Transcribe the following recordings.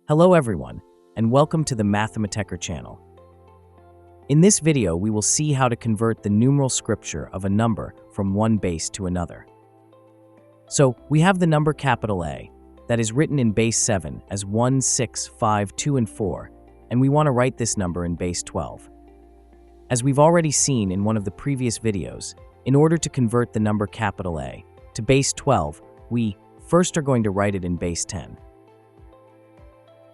Hello everyone, and welcome to the Mathematecher channel. In this video, we will see how to convert the numeral scripture of a number from one base to another. So, we have the number capital A, that is written in base 7 as 1, 6, 5, 2, and 4, and we want to write this number in base 12. As we've already seen in one of the previous videos, in order to convert the number capital A to base 12, we first are going to write it in base 10.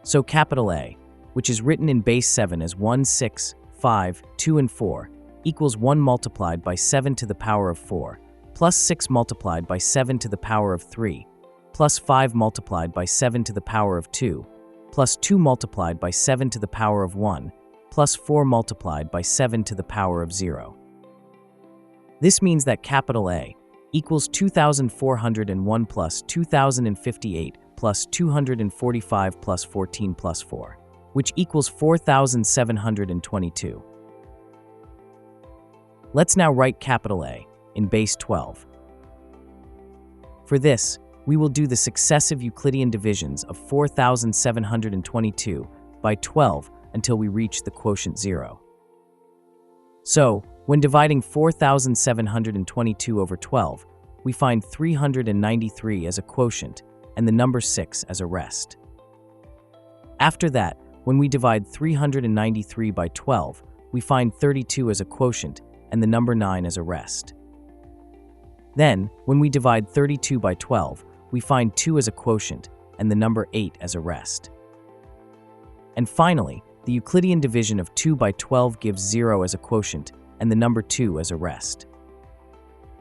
So capital A, which is written in base 7 as 1, 6, 5, 2, and 4, equals 1 multiplied by 7 to the power of 4, plus 6 multiplied by 7 to the power of 3, plus 5 multiplied by 7 to the power of 2, plus 2 multiplied by 7 to the power of 1, plus 4 multiplied by 7 to the power of 0. This means that capital A equals 2,401 plus 2,058 plus 245 plus 14 plus 4, which equals 4,722. Let's now write capital A in base 12. For this, we will do the successive Euclidean divisions of 4,722 by 12 until we reach the quotient 0. So, when dividing 4,722 over 12, we find 393 as a quotient and the number 6 as a rest. After that, when we divide 393 by 12, we find 32 as a quotient and the number 9 as a rest. Then, when we divide 32 by 12, we find 2 as a quotient and the number 8 as a rest. And finally, the Euclidean division of 2 by 12 gives 0 as a quotient and the number 2 as a rest.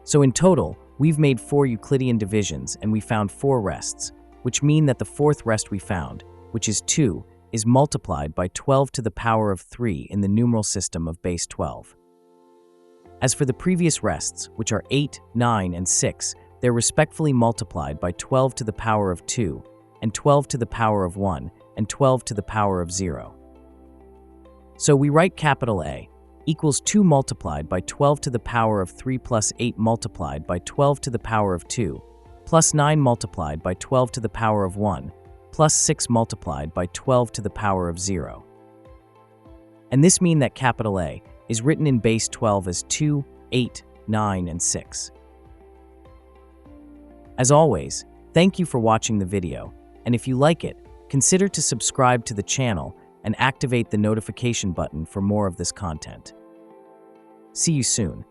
So in total, we've made 4 Euclidean divisions and we found 4 rests, which mean that the fourth rest we found, which is 2, is multiplied by 12 to the power of 3 in the numeral system of base 12. As for the previous rests, which are 8, 9, and 6, they're respectively multiplied by 12 to the power of 2, and 12 to the power of 1, and 12 to the power of 0. So we write capital A equals 2 multiplied by 12 to the power of 3 plus 8 multiplied by 12 to the power of 2, plus 9 multiplied by 12 to the power of 1, plus 6 multiplied by 12 to the power of 0. And this means that capital A is written in base 12 as 2, 8, 9, and 6. As always, thank you for watching the video, and if you like it, consider to subscribe to the channel and activate the notification button for more of this content. See you soon.